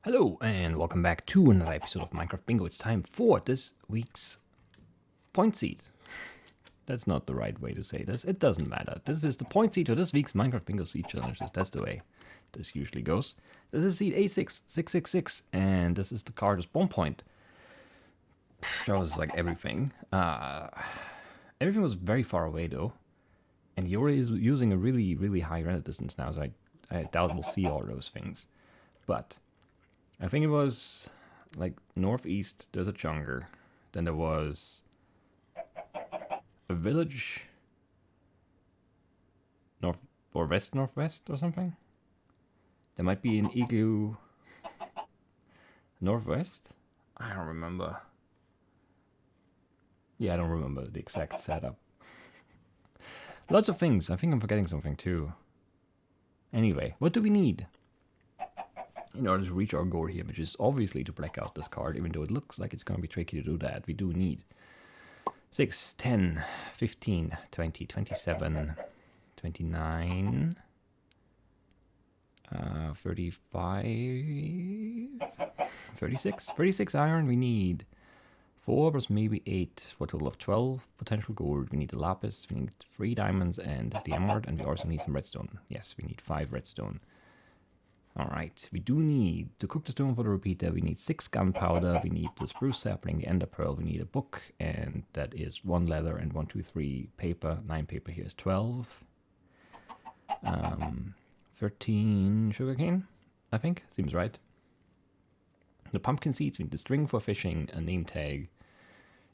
Hello and welcome back to another episode of Minecraft Bingo. It's time for this week's point seed. That's not the right way to say this. It doesn't matter. This is the point seed for this week's Minecraft Bingo seed challenges. That's the way this usually goes. This is seed A6666 and this is the card as bomb point. Shows like everything. Everything was very far away though. And Yori is using a really high render distance now, so I doubt we'll see all those things. But I think it was like northeast, there's a jungle. Then there was a village north or northwest or something. There might be an igloo northwest. I don't remember. Yeah, I don't remember the exact setup. Lots of things. I think I'm forgetting something too. Anyway, what do we need in order to reach our goal here, which is obviously to black out this card, even though it looks like it's going to be tricky to do that. We do need 6, 10, 15, 20, 27, 29, 35, 36 iron. We need 4 plus maybe 8 for a total of 12 potential gold. We need the lapis, we need 3 diamonds and the emerald, and we also need some redstone. Yes, we need 5 redstone. Alright, we do need to cook the stone for the repeater. We need 6 gunpowder, we need the spruce sapling, the ender pearl, we need a book, and that is 1 leather and 1, 2, 3 paper. 9 paper here is 12. 13 sugarcane, I think, seems right. The pumpkin seeds, we need the string for fishing, a name tag.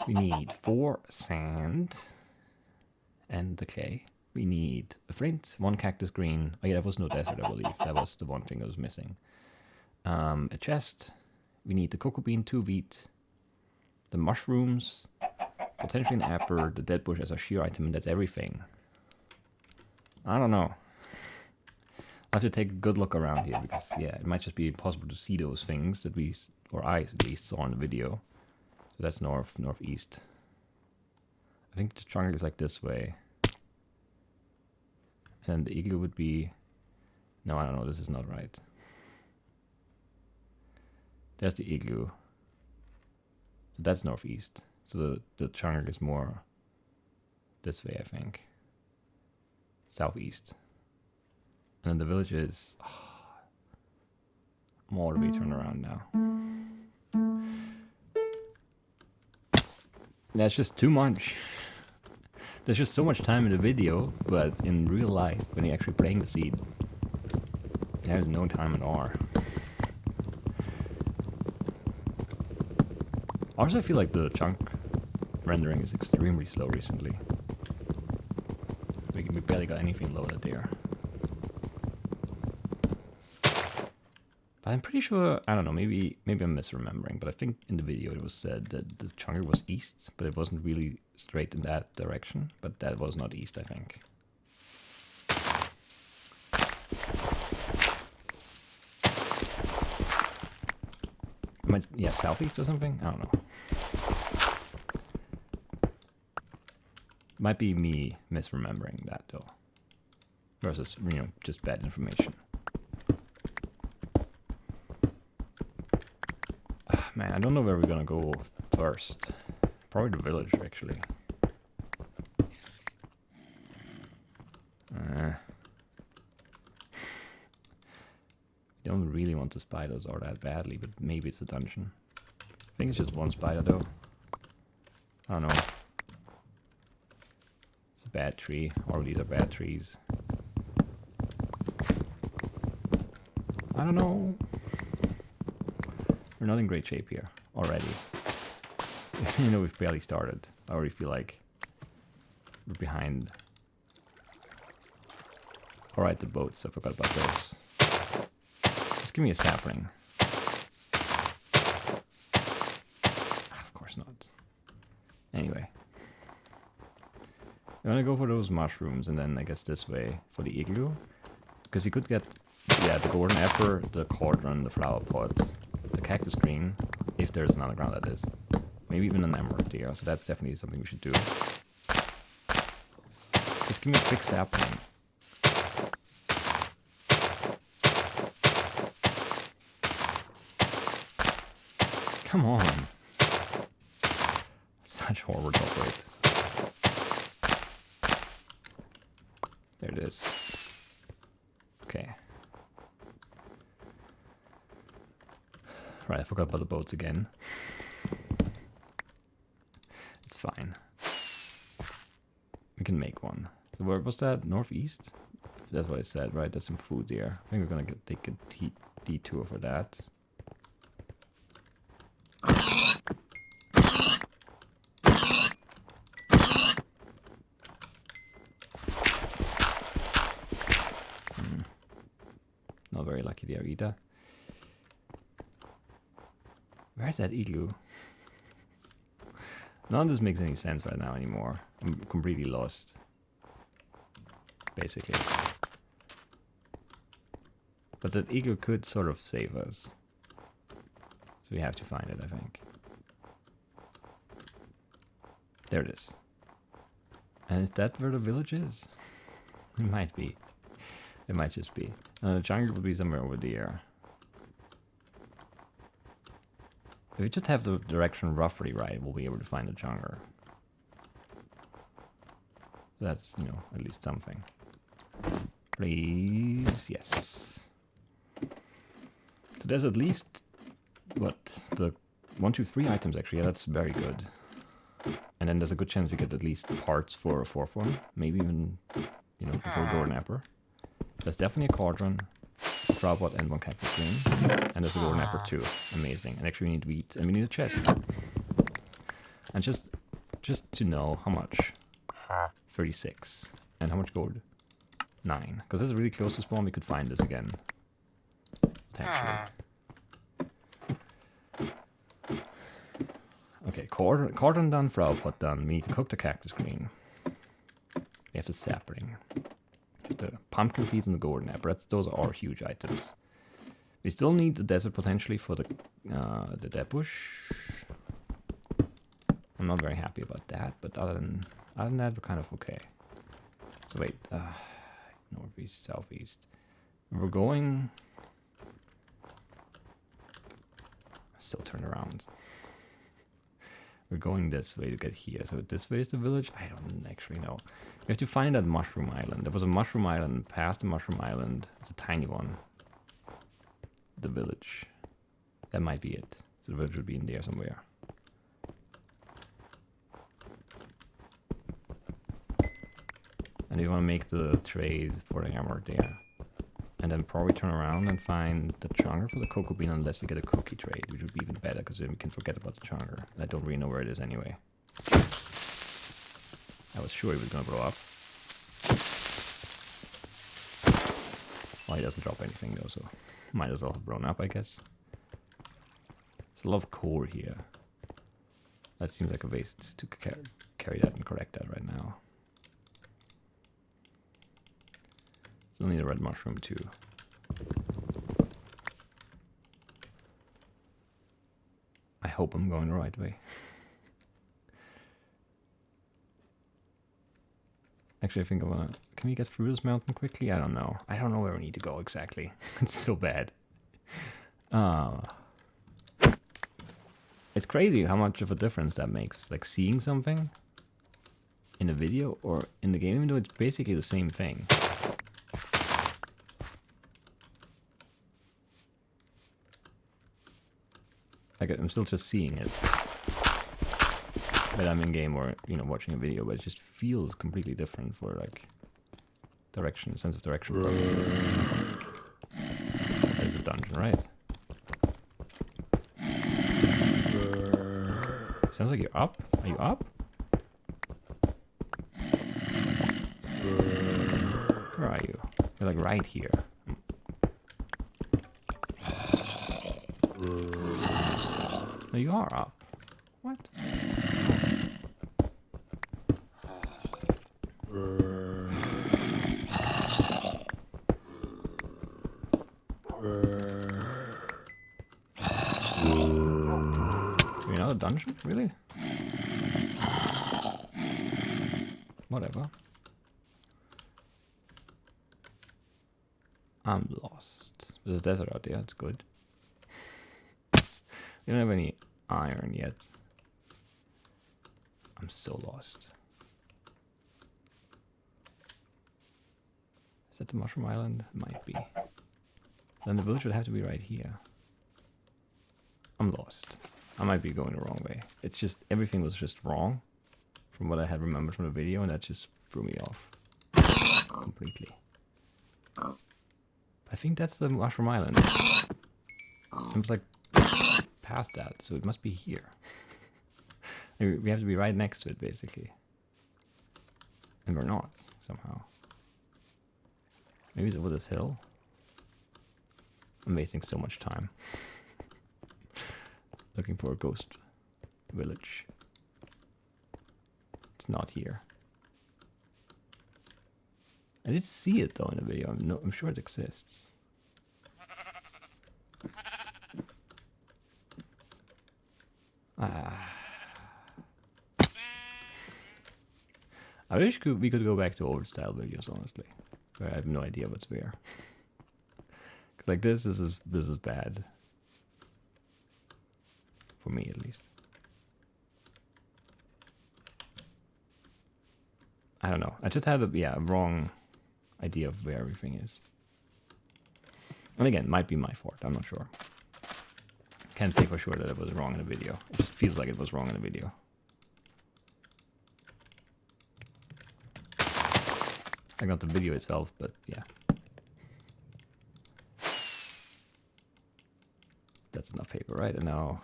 We need 4 sand and the clay. We need a flint, 1 cactus green. Oh yeah, there was no desert, I believe. That was the one thing I was missing. A chest. We need the cocoa bean, 2 wheat. The mushrooms. Potentially an apple. The dead bush as a shear item, and that's everything. I don't know. I'll have to take a good look around here, because yeah, it might just be impossible to see those things that we, or I at least, saw in the video. So that's northeast. I think the jungle is like this way. And the igloo would be... No, I don't know, this is not right. There's the igloo. So that's northeast. So the jungle is more this way, I think. Southeast. And then the village is... I'm all the way turned around now. That's just too much. There's just so much time in the video, but in real life, when you're actually playing the seed, there's no time at all. Also, I feel like the chunk rendering is extremely slow recently. We barely got anything loaded there. But I'm pretty sure, I don't know, maybe I'm misremembering, but I think in the video it was said that the jungle was east, but it wasn't really straight in that direction. But that was not east, I think. Yeah, southeast or something? I don't know. Might be me misremembering that though. Versus, just bad information. Man, I don't know where we're gonna go first. Probably the village, actually. Don't really want the spiders all that badly, but maybe it's a dungeon. I think it's just 1 spider, though. I don't know. It's a bad tree. All of these are bad trees. I don't know. We're not in great shape here already. We've barely started. I already feel like we're behind. Alright, the boats. I forgot about those. Just give me a sapling. Of course not. Anyway. I'm gonna go for those mushrooms and then I guess this way for the igloo. Because we could get, the golden apple, the cauldron, the flower pot, the cactus green, if there's an underground, that is. Maybe even an emerald here, so that's definitely something we should do. Just give me a quick sapling. Come on. Such horrible top rate. There it is. Okay. Right, I forgot about the boats again. It's fine. We can make one. So where was that? Northeast? That's what I said, right? There's some food there. I think we're gonna take a detour for that. Not very lucky there either. Where's that igloo? None of this makes any sense right now anymore. I'm completely lost. Basically. But that igloo could sort of save us. So we have to find it, I think. There it is. And is that where the village is? It might be. It might just be. The jungle will be somewhere over there. If we just have the direction roughly right, we'll be able to find the jungle. That's, you know, at least something. Please, yes. So there's at least, what, the 1, 2, 3 items actually. Yeah, that's very good. And then there's a good chance we get at least parts for a 4th one. Maybe even, you know, before Golden Apple. There's definitely a cauldron, a flower pot, and 1 cactus green. And there's a Golden Apple too. Amazing. And actually we need wheat, and we need a chest. And just to know how much. 36. And how much gold? 9. Because that's really close to spawn, we could find this again. Potentially. Okay, cauldron done, flower pot done. We need to cook the cactus green. We have the sapling. The pumpkin seeds and the golden apple. Those are all huge items. We still need the desert potentially for the dead bush. I'm not very happy about that, but other than that, we're kind of okay. So wait, northeast, southeast. We're going. Still turn around. We're going this way to get here. So this way is the village? I don't actually know. We have to find that mushroom island. There was a mushroom island past the mushroom island. It's a tiny one. The village. That might be it. So the village would be in there somewhere. And we want to make the trade for the armor there. And then probably turn around and find the chunker for the cocoa bean unless we get a cookie trade, which would be even better because then we can forget about the chunker. And I don't really know where it is anyway. I was sure he was going to blow up. Well, he doesn't drop anything though, so might as well have blown up, I guess. There's a lot of core here. That seems like a waste to carry that and collect that right now. Still need a red mushroom too. I hope I'm going the right way. Actually, I think I wanna... Can we get through this mountain quickly? I don't know. I don't know where we need to go exactly. It's so bad. It's crazy how much of a difference that makes. Like seeing something in a video or in the game, even though it's basically the same thing. Like I'm still just seeing it. But I'm in game or, you know, watching a video, but it just feels completely different for like direction, sense of direction purposes. There's a dungeon, right? Sounds like you're up. Are you up? Where are you? You're like right here. No, you are up. What? Do we know the dungeon? Really? Whatever. I'm lost. There's a desert out there, that's good. We don't have any iron yet. I'm so lost. Is that the Mushroom Island? Might be. Then the village would have to be right here. I'm lost. I might be going the wrong way. It's just, everything was just wrong from what I had remembered from the video, and that just threw me off completely. I think that's the Mushroom Island. It was like past that, so it must be here. We have to be right next to it, basically. And we're not, somehow. Maybe it's over this hill. I'm wasting so much time. Looking for a ghost village. It's not here. I did see it though in the video. I'm sure it exists. I wish we could go back to old style videos, honestly, where I have no idea what's where. Cause like this is bad. For me, at least. I don't know. I just had a wrong idea of where everything is. And again, might be my fault. I'm not sure. Can't say for sure that it was wrong in the video. It just feels like it was wrong in the video. Like not the video itself, but yeah. That's enough paper, right? And now,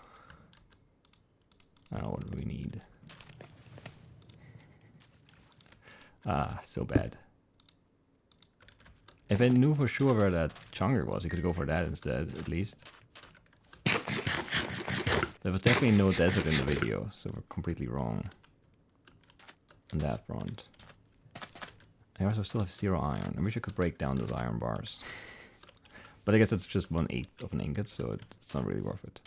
I don't know, what do we need? Ah, so bad. If I knew for sure where that chunker was, we could go for that instead, at least. There was definitely no desert in the video, so we're completely wrong on that front. I also still have 0 iron. I wish I could break down those iron bars. But I guess it's just 1/8 of an ingot, so it's not really worth it.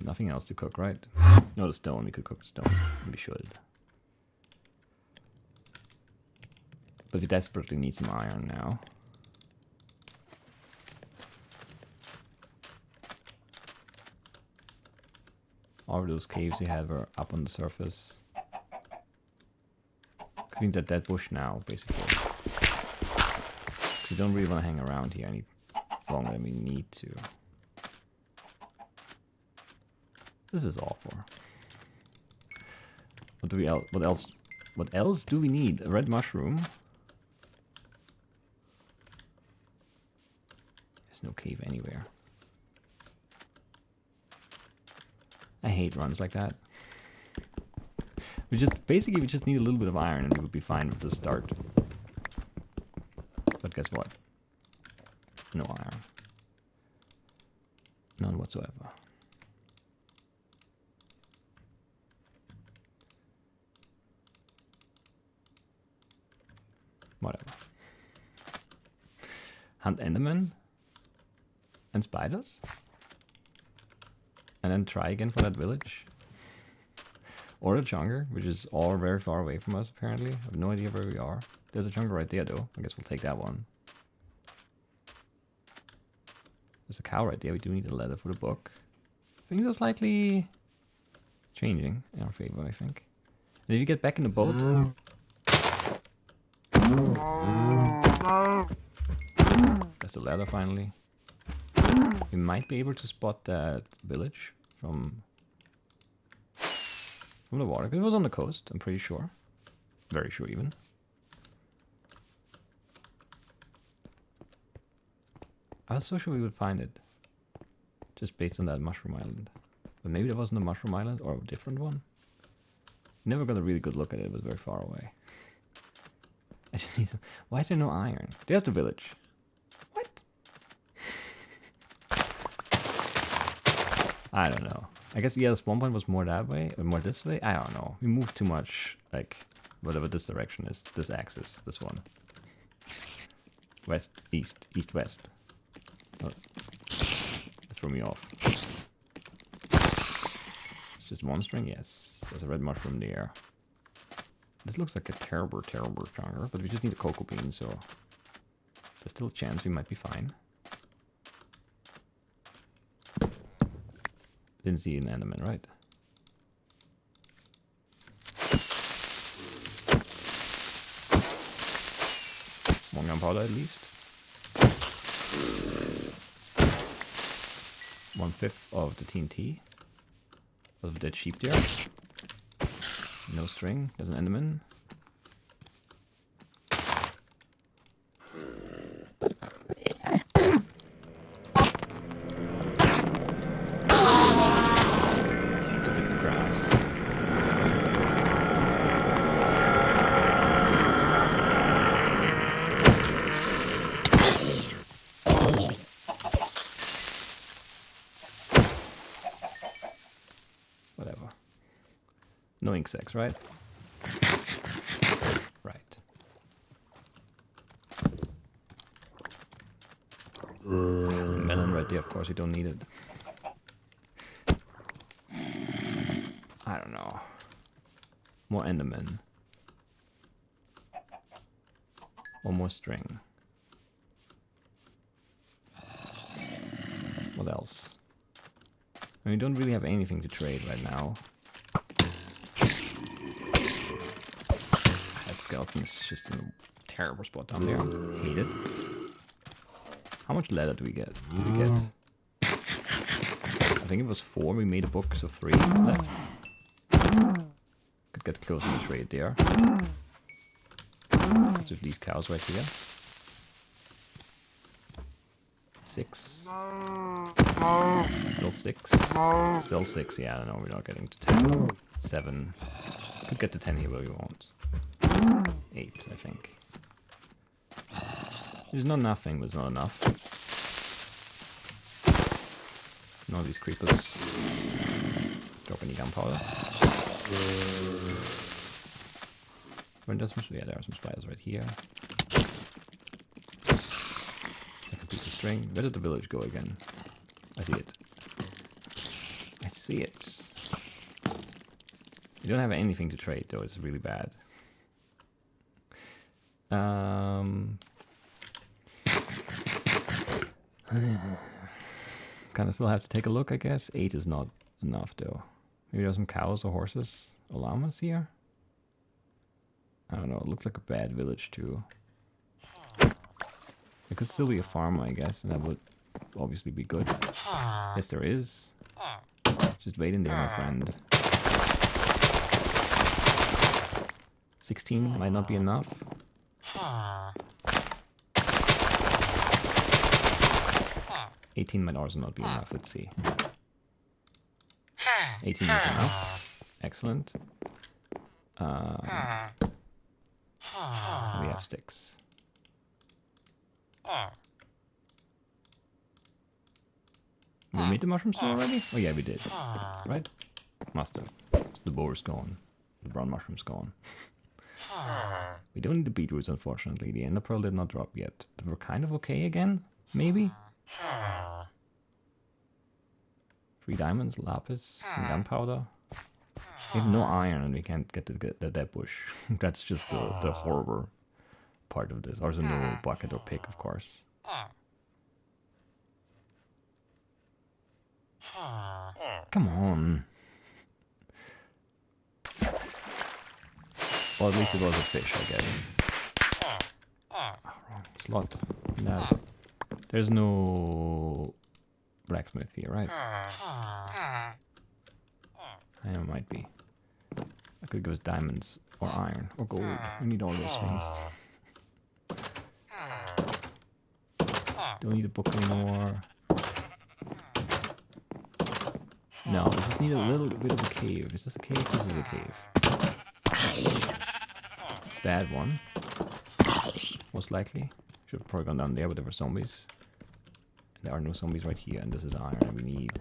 Nothing else to cook, right? No, the stone. We could cook the stone. We should. But we desperately need some iron now. All of those caves we had were up on the surface. Clean that dead bush now, basically. Because we don't really want to hang around here any longer than we need to. This is awful. What do we what else do we need? A red mushroom. There's no cave anywhere. I hate runs like that. We just need a little bit of iron and we would be fine with the start. But guess what? No iron. None whatsoever. Whatever. Hunt Enderman and spiders? And then try again for that village? Or the chunker, which is all very far away from us apparently. I have no idea where we are. There's a chunker right there though. I guess we'll take that one. There's a cow right there. We do need a letter for the book. Things are slightly changing in our favor, I think. And if you get back in the boat... There's the ladder finally. We might be able to spot that village from the water. Because it was on the coast, I'm pretty sure. Very sure even. I was so sure we would find it. Just based on that mushroom island. But maybe that wasn't a mushroom island or a different one. Never got a really good look at it. It was very far away. I just need some... Why is there no iron? There's the village. What? I don't know. I guess, yeah, the spawn point was more that way, or more this way. I don't know. We moved too much, like, whatever this direction is. This axis, this one. West, east, east, west. Oh. That threw me off. It's just one string, yes. There's a red mushroom there. This looks like a terrible, terrible chunker, but we just need a cocoa bean, so there's still a chance we might be fine. Didn't see an enderman, right? One gunpowder at least. 1/5 of the TNT. Of the dead sheep there. No string. There's an enderman. Stupid grass. Whatever. No insects, right? Right. Melon right there, of course, you don't need it. I don't know. More enderman. One more string. What else? I mean, we don't really have anything to trade right now. That skeleton's just in a terrible spot down there. Hate it. How much leather do we get? Did we get? I think it was 4. We made a book, so 3 left. Could get closer to trade there. Let's do these cows right here. 6. Still 6. Still 6. Yeah, I don't know. We're not getting to 10. 7. Could get to 10 here, but we won't. 8, I think. There's not nothing, but it's not enough. None of these creepers drop any gunpowder. When does some? Yeah, there are some spiders right here. Second piece of string. Where did the village go again? I see it. I see it. You don't have anything to trade though. It's really bad. Kind of still have to take a look, I guess. 8 is not enough though. Maybe there's some cows or horses or llamas here. I don't know. It looks like a bad village too. It could still be a farm, I guess, and that would obviously be good. Yes, there is. Just wait in there, my friend. 16 might not be enough. 18 might also not be enough. Let's see. 18 is enough. Excellent. We have sticks. We made the mushroom store already? Oh yeah, we did. Right? Must have. So the boar's gone. The brown mushroom's gone. We don't need the beetroots, unfortunately. The ender pearl did not drop yet. But we're kind of okay again? Maybe? 3 diamonds, lapis, some gunpowder. We have no iron and we can't get the dead bush. That's just the horror part of this. Also no bucket or pick, of course. Come on. Well, at least it was a fish, I guess. Oh, wrong slot. There's no blacksmith here, right? I know, might be. I could give us diamonds or iron or gold. We need all those things. Don't need a book anymore. No, we just need a little bit of a cave. Is this a cave? This is a cave. It's a bad one. Most likely. Should have probably gone down there, but there were zombies. And there are no zombies right here, and this is iron, and we need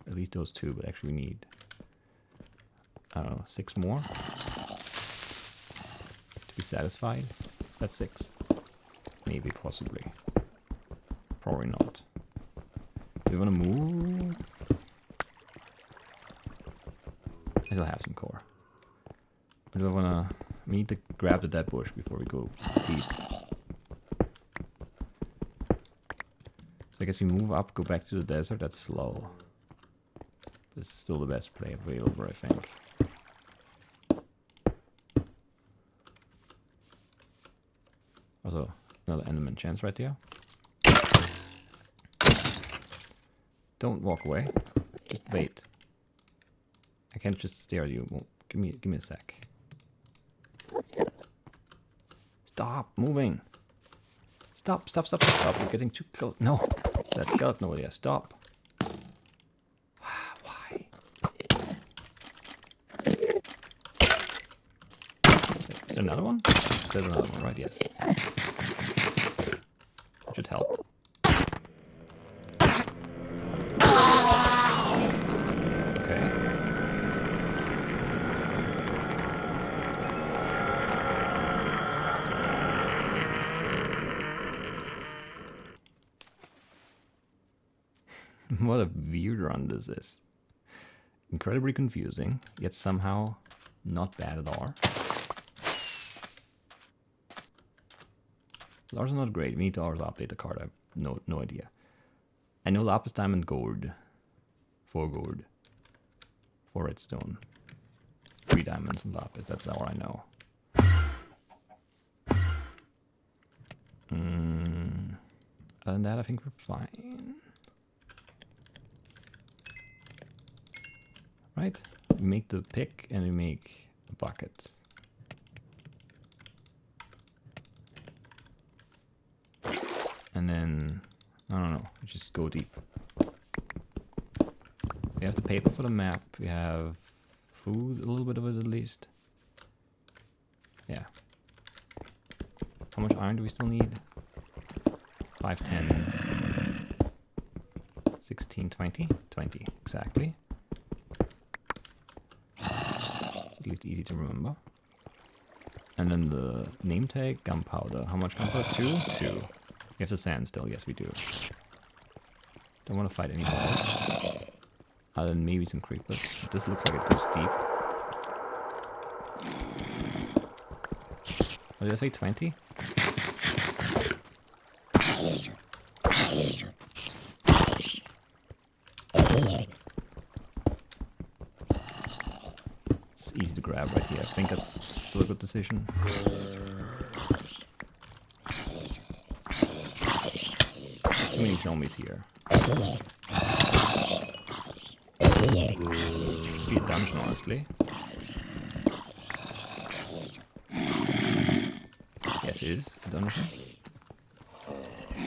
at least those 2, but actually we need, I don't know, 6 more to be satisfied. Is that 6? Maybe, possibly. Probably not. Do we want to move? I still have some core. Or do I want to... We need to grab the dead bush before we go deep. So I guess we move up, go back to the desert. That's slow. This is still the best play available, I think. Also, another enderman chance right there. Don't walk away. Just wait. I can't just stare at you. Well, give me a sec. Stop moving. Stop. You're getting too close. No. That skeleton over there. Stop. Why? Is there another one? There's another one, right? Yes. Should help. Okay. What a weird run this is. Incredibly confusing, yet somehow not bad at all. Stars are not great. We need to also update the card. I have no idea. I know lapis, diamond, gold. 4 gold. 4 redstone. 3 diamonds and lapis. That's all I know. Other than that, I think we're fine. Right? We make the pick and we make the buckets. And then, I don't know, just go deep. We have the paper for the map, we have food, a little bit of it at least. Yeah. How much iron do we still need? 5, 10, 16, 20? 20, exactly. It's at least easy to remember. And then the name tag, gunpowder. How much gunpowder? 2? 2. We have the sand still, yes we do. Don't want to fight any more. Other than maybe some creepers. This looks like it goes deep. What did I say, 20? It's easy to grab right here. I think that's still a good decision. Too many zombies here. Be a dungeon, honestly. Yes, it is a dungeon.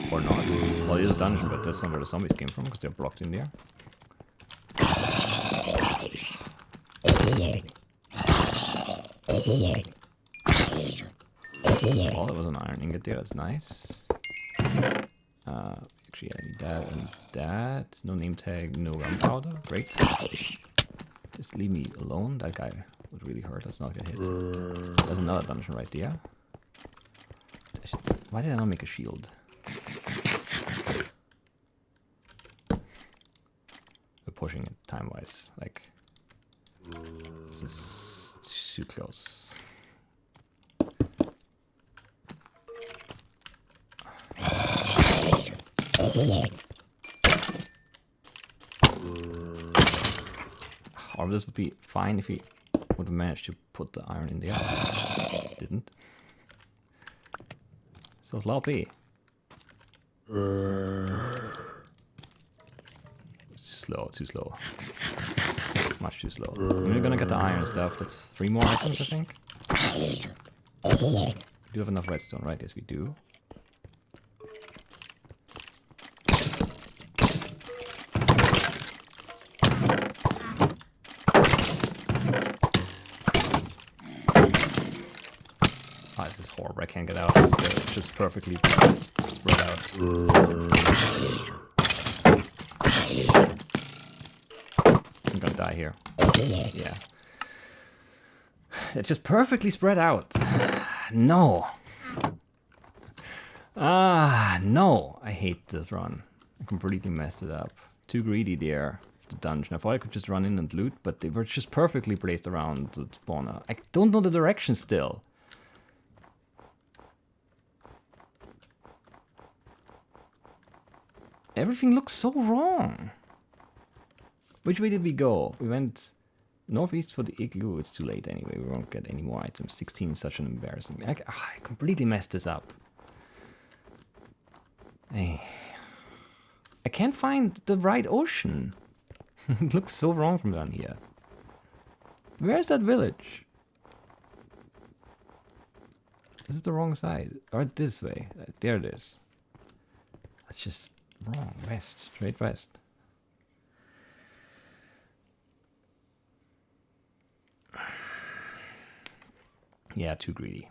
Or not. Well, it is a dungeon, but that's not where the zombies came from, because they're blocked in there. Oh, that was an iron ingot there, that's nice. Actually, I need that and that. No name tag, no gunpowder. Great. Just leave me alone. That guy would really hurt. Let's not get hit. There's another dungeon right there. Why did I not make a shield? We're pushing it time-wise. Like, this is too close. Or this would be fine if he would have managed to put the iron in there. Didn't. So sloppy. Slow, too slow. Much too slow. We're gonna get the iron stuff. That's 3 more items, I think. We do have enough redstone, right? Yes, we do. This is horrible. I can't get out. It's just perfectly spread out. I'm gonna die here. Yeah. It's just perfectly spread out. No. No. I hate this run. I completely messed it up. Too greedy there. The dungeon. I thought I could just run in and loot, but they were just perfectly placed around the spawner. I don't know the direction still. Everything looks so wrong. Which way did we go? We went northeast for the igloo. It's too late anyway. We won't get any more items. 16 is such an embarrassing. I completely messed this up. Hey. I can't find the right ocean. It looks so wrong from down here. Where's that village? This is the wrong side. Or this way. There it is. That's just wrong. West. Straight west. Yeah, too greedy.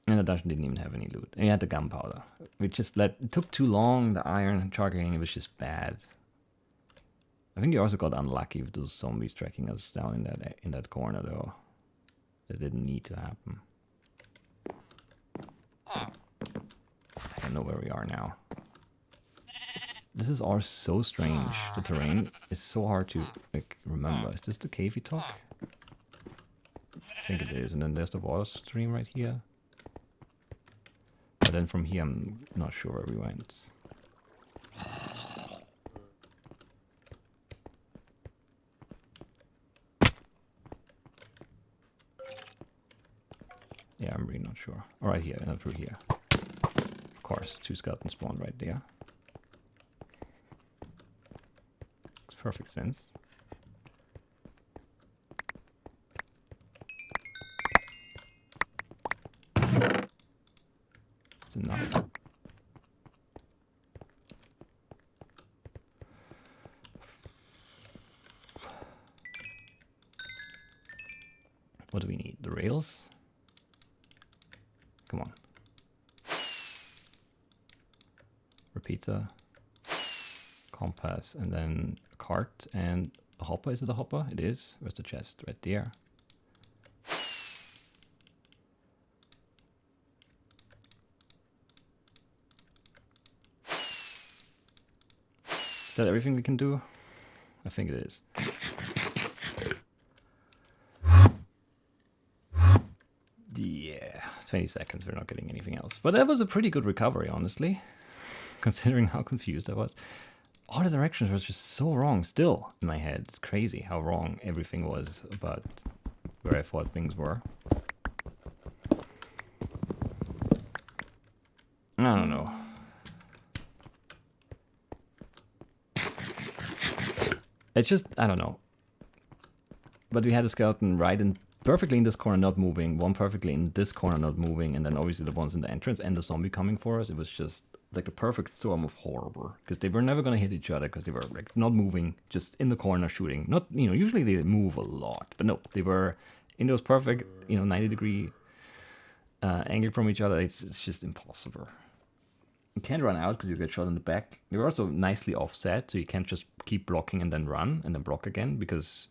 And the dungeon didn't even have any loot. And you had the gunpowder. We just it took too long, the iron charcoaling, it was just bad. I think you also got unlucky with those zombies tracking us down in that corner though. That didn't need to happen. I don't know where we are now. This is all so strange. The terrain is so hard to remember. Is this the cave we took? I think it is. And then there's the water stream right here. But then from here, I'm not sure where we went. Yeah, I'm really not sure. All right, here, not through here. Of course, 2 skeletons spawned right there. Makes perfect sense. It's enough. What do we need? The rails? Come on. Repeater. Compass. And then a cart and a hopper. Is it a hopper? It is. Where's the chest? Right there. Is that everything we can do? I think it is. Yeah, 20 seconds, we're not getting anything else. But that was a pretty good recovery, honestly. Considering how confused I was. All the directions were just so wrong still in my head. It's crazy how wrong everything was about where I thought things were. I don't know. It's just, I don't know. But we had a skeleton right in perfectly in this corner not moving, one perfectly in this corner not moving, and then obviously the ones in the entrance and the zombie coming for us. It was just like the perfect storm of horror. Because they were never going to hit each other because they were like not moving, just in the corner shooting. Not, you know, usually they move a lot. But no, they were in those perfect, 90-degree angle from each other. It's just impossible. You can't run out because you get shot in the back. They were also nicely offset, so you can't just keep blocking and then run and then block again because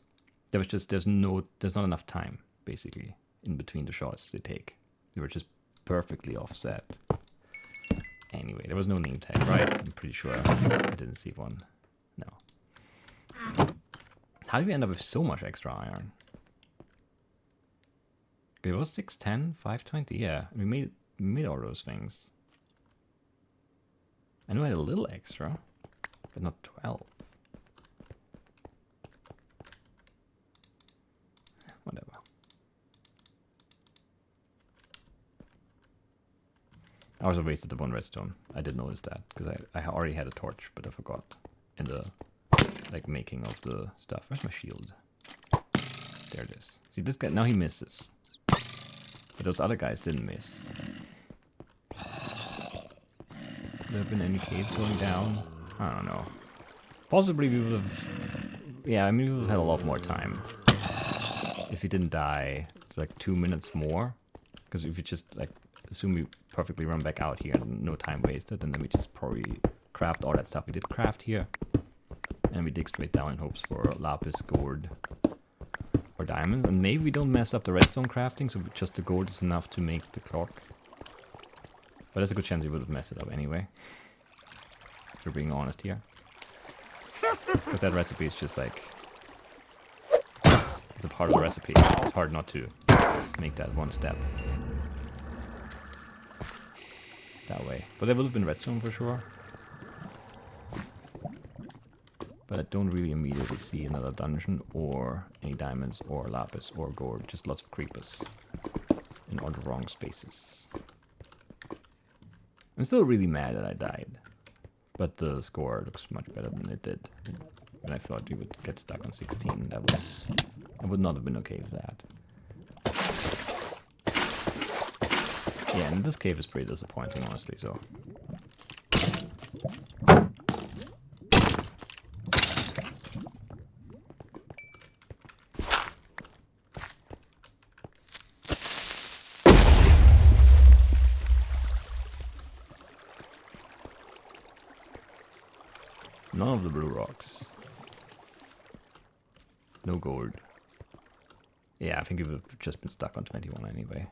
there's not enough time basically in between the shots they take. They were just perfectly offset. Anyway, there was no name tag, right? I'm pretty sure I didn't see one. No. How did we end up with so much extra iron? Okay, it was 610, 520. Yeah, we made all those things. I knew I had a little extra, but not 12. Whatever. I also wasted the 1 redstone. I did notice that, because I already had a torch, but I forgot in the making of the stuff. Where's my shield? There it is. See, this guy, now he misses. But those other guys didn't miss. Could there have been any caves going down? I don't know. Possibly we would have... Yeah, I mean, we would have had a lot more time. If he didn't die, it's like 2 minutes more. Because if you just, assume we perfectly run back out here and no time wasted, and then we just probably craft all that stuff we did craft here. And we dig straight down in hopes for lapis, gold, or diamonds. And maybe we don't mess up the redstone crafting, so just the gold is enough to make the clock. But there's a good chance we would have messed it up anyway. If we're being honest here. Because that recipe is just like... It's a part of the recipe. It's hard not to make that one step. that way. But there would have been redstone for sure. But I don't really immediately see another dungeon or any diamonds or lapis or gold. Just lots of creepers in all the wrong spaces. I'm still really mad that I died. But the score looks much better than it did. And I thought you would get stuck on 16. I would not have been okay with that. Yeah, and this cave is pretty disappointing, honestly, so. None of the blue rocks. No gold. Yeah, I think we would have just been stuck on 21 anyway.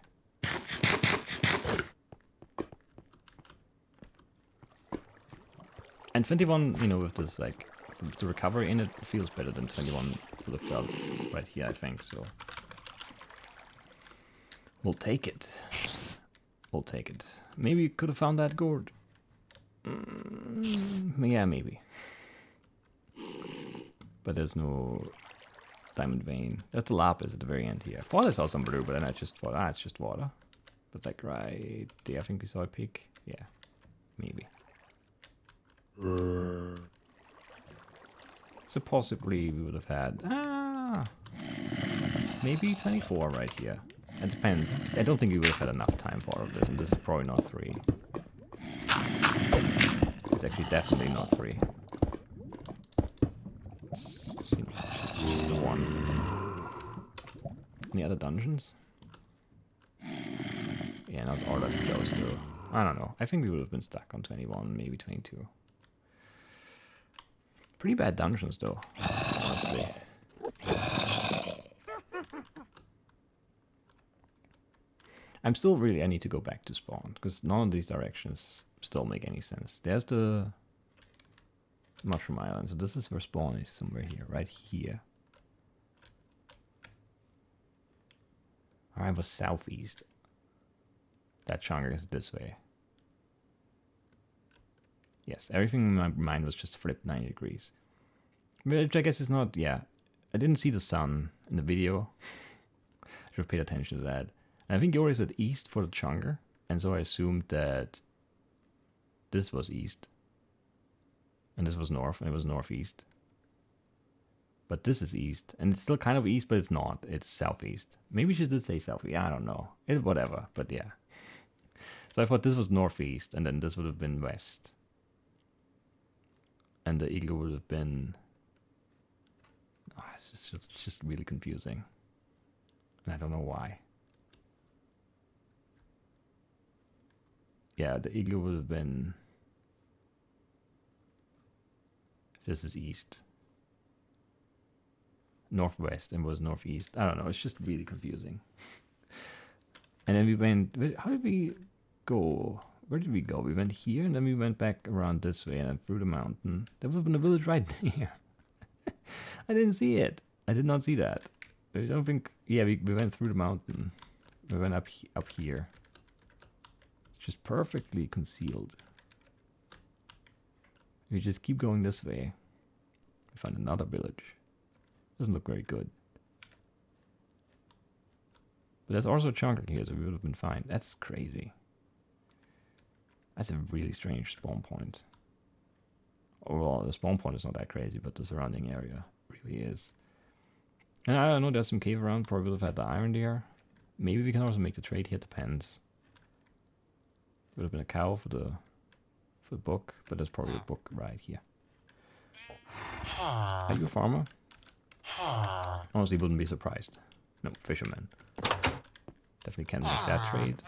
And 21, you know, with this, like, with the recovery in it, feels better than 21 would have felt right here, I think, so. We'll take it. We'll take it. Maybe we could have found that gold. Yeah, maybe. But there's no diamond vein. That's the lapis at the very end here. I thought I saw some blue, but then I just thought, it's just water. But like right there, I think we saw a peak. Yeah, maybe. So possibly we would have had, maybe 24 right here. It depends. I don't think we would have had enough time for all of this, and this is probably not 3. It's actually definitely not 3. It's, you know, just the 1. Any other dungeons? Yeah, not all that close though. I don't know. I think we would have been stuck on 21, maybe 22. Pretty bad dungeons though, honestly. I'm still really, I need to go back to spawn, because none of these directions still make any sense. There's the Mushroom Island, so this is where spawn is, somewhere here, right here. I was southeast. That chunk is this way. Yes, everything in my mind was just flipped 90 degrees. Which I guess is not, yeah. I didn't see the sun in the video. Should have paid attention to that. And I think yours is at east for the chunker, and so I assumed that this was east. And this was north, and it was northeast. But this is east, and it's still kind of east, but it's not. It's southeast. Maybe she did say southeast, I don't know. Whatever, but yeah. So I thought this was northeast, and then this would have been west. And the eagle would have been... Oh, it's just really confusing. And I don't know why. Yeah, the igloo would have been... This is east. Northwest, and was northeast. I don't know, it's just really confusing. And then we went... How did we go? Where did we go? We went here, and then we went back around this way, and then through the mountain. There would have been a village right there. I didn't see it. I did not see that. I don't think... Yeah, we went through the mountain. We went up here. It's just perfectly concealed. We just keep going this way. We find another village. Doesn't look very good. But there's also a chunk here, so we would have been fine. That's crazy. That's a really strange spawn point. Oh, well, the spawn point is not that crazy, but the surrounding area really is. And I don't know, there's some cave around. Probably would have had the iron there. Maybe we can also make the trade here. Depends. Would have been a cow for the book, but there's probably a book right here. Are you a farmer? Honestly, wouldn't be surprised. No, fisherman. Definitely can make that trade.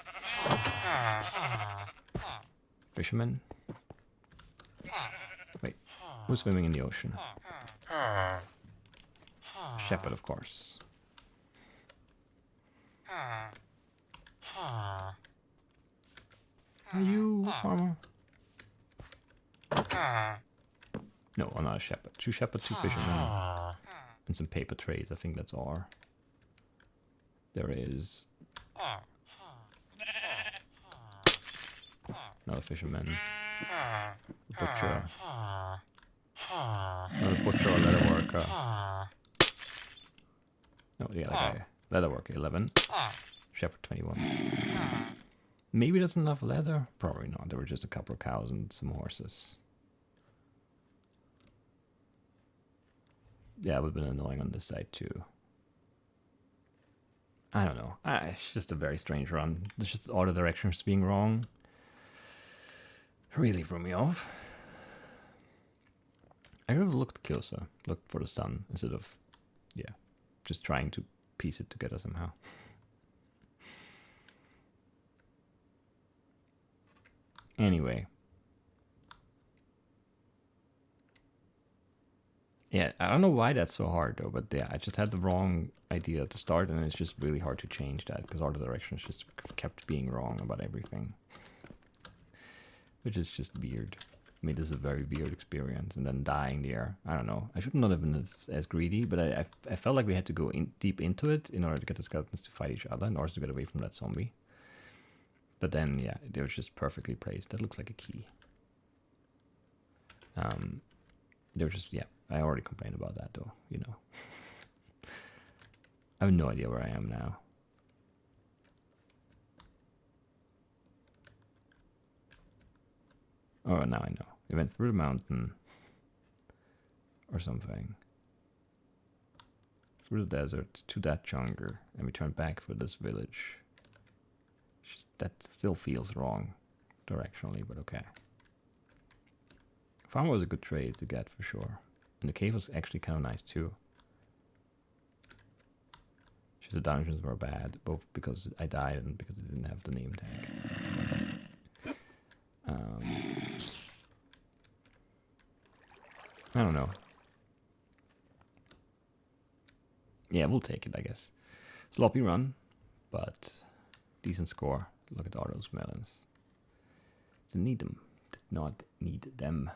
Fisherman. Wait, who's swimming in the ocean? Shepherd, of course. Are you a farmer? No, I'm not a shepherd. 2 shepherd, 2 fishermen. And some paper trades, I think that's all. There is... Not a fisherman. A butcher. Not a butcher or leather worker. No, yeah, that guy. Leather worker 11. Shepherd 21. Maybe that's enough leather? Probably not. There were just a couple of cows and some horses. Yeah, it would have been annoying on this side too. I don't know. It's just a very strange run. It's just all the directions being wrong. Really threw me off. I could have looked closer. Looked for the sun instead of, yeah, just trying to piece it together somehow. Anyway. Yeah, I don't know why that's so hard though, but yeah, I just had the wrong idea at the start, and it's just really hard to change that because all the directions just kept being wrong about everything. Which is just weird. I mean, this is a very weird experience, and then dying there. I don't know. I should not have been as greedy, but I felt like we had to go deep into it in order to get the skeletons to fight each other, in order to get away from that zombie. But then, yeah, they were just perfectly placed. That looks like a key. They were just, yeah, I already complained about that, though, you know. I have no idea where I am now. Oh, now I know. We went through the mountain. Or something. Through the desert to that jungle. And we turned back for this village. Just, that still feels wrong directionally, but okay. Farm was a good trade to get for sure. And the cave was actually kind of nice too. Just the dungeons were bad, both because I died and because I didn't have the name tag. I don't know. Yeah, we'll take it, I guess. Sloppy run, but decent score. Look at all those melons. Didn't need them. Did not need them.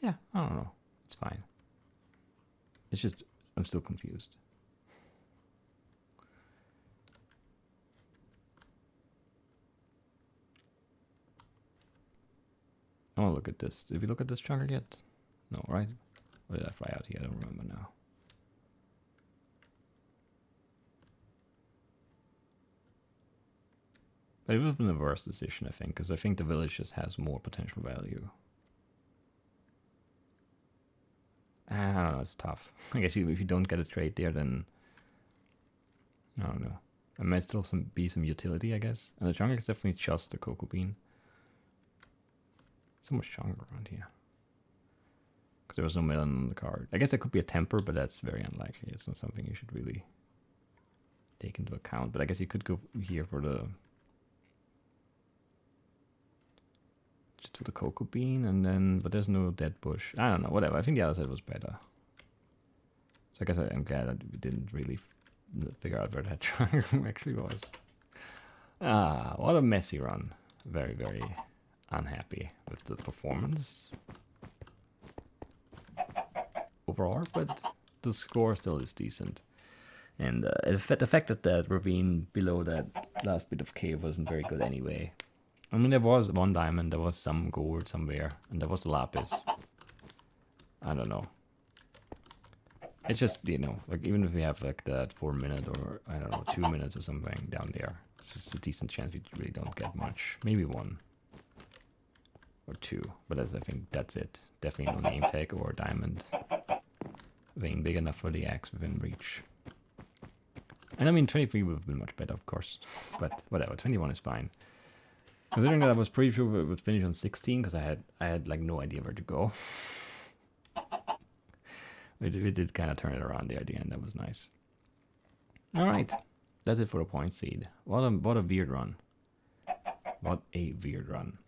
Yeah, I don't know. It's fine. It's just, I'm still confused. I want to look at this. Did we look at this jungle yet? No, right? Or did I fly out here? I don't remember now. But it would have been a worse decision, I think, because I think the village just has more potential value. I don't know, it's tough. I guess if you don't get a trade there, then I don't know. There might still be some utility, I guess. And the jungle is definitely just the cocoa bean. So much jungle around here. Because there was no melon on the card. I guess there could be a temper, but that's very unlikely. It's not something you should really take into account. But I guess you could go here for the... just for the cocoa bean, and then... but there's no dead bush. I don't know, whatever. I think the other side was better. So I guess I'm glad that we didn't really figure out where that jungle actually was. Ah, what a messy run. Very, very unhappy with the performance overall, but the score still is decent. And the fact that that ravine below that last bit of cave wasn't very good anyway. I mean, there was one diamond, there was some gold somewhere, and there was a lapis. I don't know. It's just, you know, like even if we have like that 4 minute or, I don't know, 2 minutes or something down there, it's just a decent chance we really don't get much. Maybe 1 or 2, but I think that's it. Definitely no name tag or diamond vein big enough for the axe within reach. And I mean, 23 would have been much better, of course, but whatever, 21 is fine. Considering that I was pretty sure we would finish on 16 because I had like no idea where to go. We did kind of turn it around there at the end. That was nice. All right, that's it for the point seed. What a weird run. What a weird run.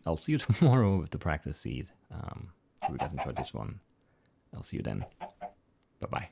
I'll see you tomorrow with the practice seed. Hope you guys enjoyed this one. I'll see you then. Bye bye.